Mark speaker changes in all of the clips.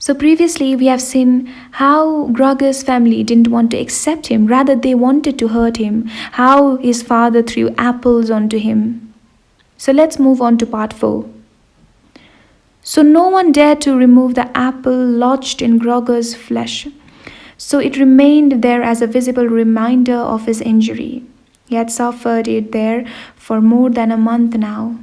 Speaker 1: So previously we have seen how Grogger's family didn't want to accept him, rather they wanted to hurt him, how his father threw apples onto him. So let's move on to part 4. So no one dared to remove the apple lodged in Grogger's flesh. So it remained there as a visible reminder of his injury. He had suffered it there for more than a month now.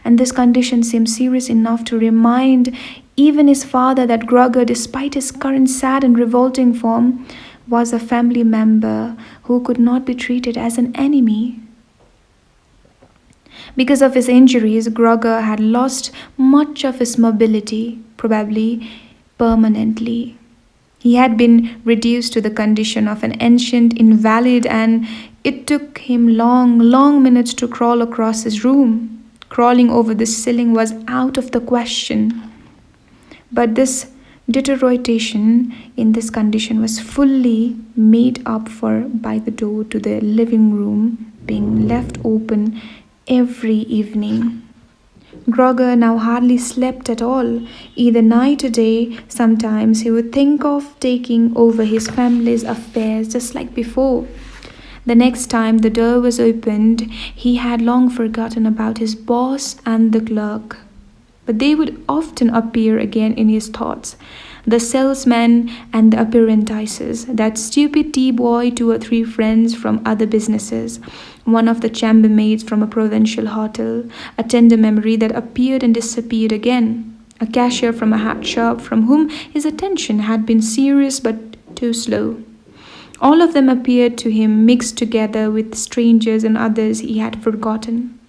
Speaker 1: And this condition seemed serious enough to remind even his father that Grogger, despite his current sad and revolting form, was a family member who could not be treated as an enemy. Because of his injuries, Grogger had lost much of his mobility, probably permanently. He had been reduced to the condition of an ancient invalid, and it took him long minutes to crawl across his room. Crawling over the ceiling was out of the question. But this deterioration in this condition was fully made up for by the door to the living room being left open every evening. Grogger now hardly slept at all, either night or day. Sometimes he would think of taking over his family's affairs just like before. The next time the door was opened, he had long forgotten about his boss and the clerk. But they would often appear again in his thoughts. The salesman and the apprentices, that stupid tea boy, 2 or 3 friends from other businesses, one of the chambermaids from a provincial hotel, a tender memory that appeared and disappeared again, a cashier from a hat shop from whom his attention had been serious but too slow. All of them appeared to him mixed together with strangers and others he had forgotten.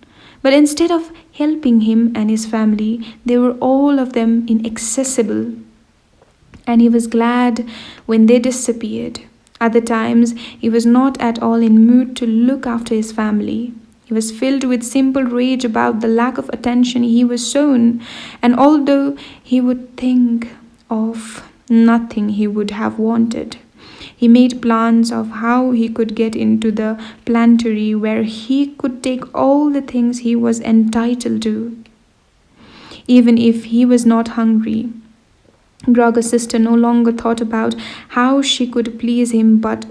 Speaker 1: But instead of helping him and his family, they were all of them inaccessible. And he was glad when they disappeared. Other times, he was not at all in mood to look after his family. He was filled with simple rage about the lack of attention he was shown, and although he would think of nothing he would have wanted, he made plans of how he could get into the planetary where he could take all the things he was entitled to, even if he was not hungry. Grogger's sister no longer thought about how she could please him, but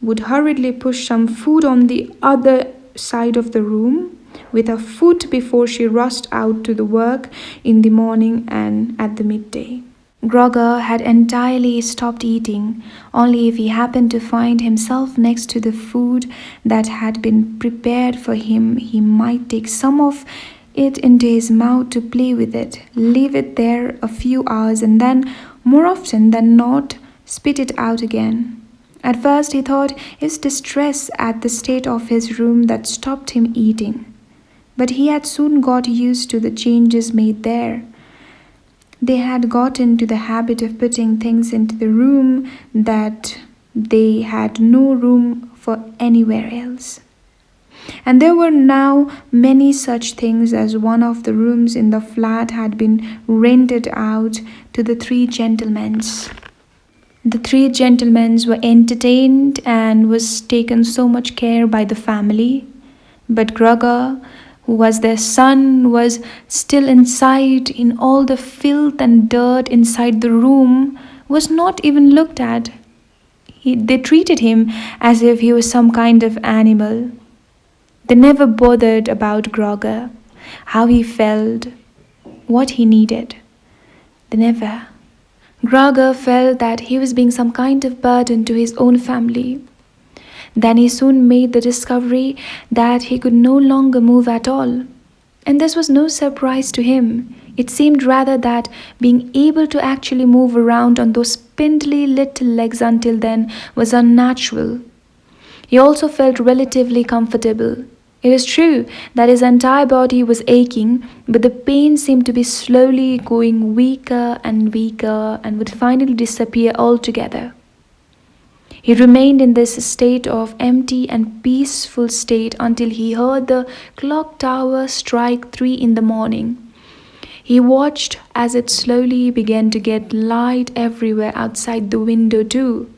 Speaker 1: would hurriedly push some food on the other side of the room with her foot before she rushed out to the work in the morning and at the midday. Grogger had entirely stopped eating. Only if he happened to find himself next to the food that had been prepared for him, he might take some of it into his mouth to play with it, leave it there a few hours, and then, more often than not, spit it out again. At first he thought his distress at the state of his room that stopped him eating, but he had soon got used to the changes made there. They had got into the habit of putting things into the room that they had no room for anywhere else. And there were now many such things, as one of the rooms in the flat had been rented out to the 3 gentlemen. The 3 gentlemen were entertained and was taken so much care by the family. But Grogger, who was their son, was still inside in all the filth and dirt inside the room, was not even looked at. They treated him as if he was some kind of animal. They never bothered about Grogger, how he felt, what he needed. They never. Grogger felt that he was being some kind of burden to his own family. Then he soon made the discovery that he could no longer move at all. And this was no surprise to him. It seemed rather that being able to actually move around on those spindly little legs until then was unnatural. He also felt relatively comfortable. It is true that his entire body was aching, but the pain seemed to be slowly going weaker and weaker and would finally disappear altogether. He remained in this state of empty and peaceful state until he heard the clock tower strike 3 in the morning. He watched as it slowly began to get light everywhere outside the window too.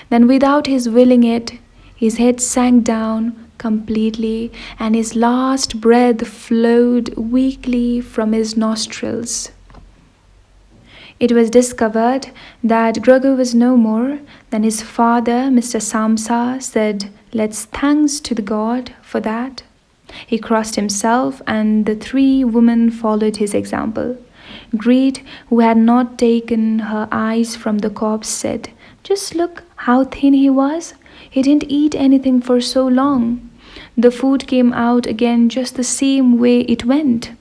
Speaker 1: Then, without his willing it, his head sank down completely, and his last breath flowed weakly from his nostrils. It was discovered that Grogu was no more. Then his father, Mr. Samsa, said, "Let's thanks to the god for that." He crossed himself, and the three women followed his example. Greed, who had not taken her eyes from the corpse, said, "Just look how thin he was. He didn't eat anything for so long. The food came out again just the same way it went."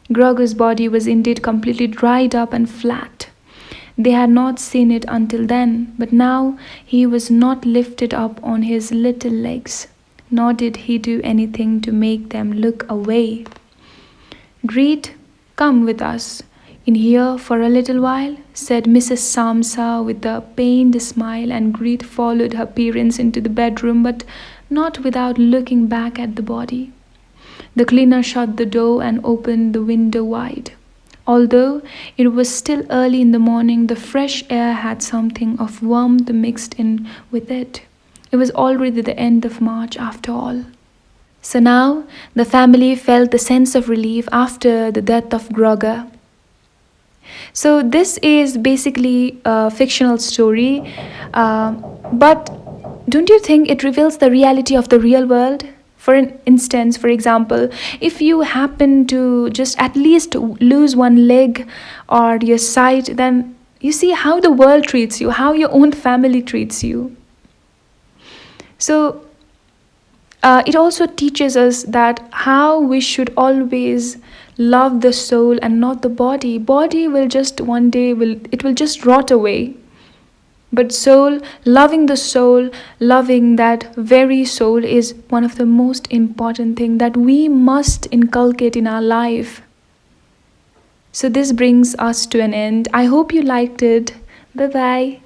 Speaker 1: Grogu's body was indeed completely dried up and flat. They had not seen it until then, but now he was not lifted up on his little legs, nor did he do anything to make them look away. "Greet, come with us in here for a little while," said Mrs. Samsa with a pained smile, and Greet followed her parents into the bedroom, but not without looking back at the body. The cleaner shut the door and opened the window wide. Although it was still early in the morning, the fresh air had something of warmth mixed in with it. It was already the end of March after all. So now the family felt the sense of relief after the death of Grogu. So this is basically a fictional story, but don't you think it reveals the reality of the real world? For instance, for example, if you happen to just at least lose one leg or your sight, then you see how the world treats you, how your own family treats you. So it also teaches us that how we should always love the soul and not the body. Body will just one day it will just rot away. But soul, loving the soul, loving that very soul is one of the most important things that we must inculcate in our life. So this brings us to an end. I hope you liked it. Bye-bye.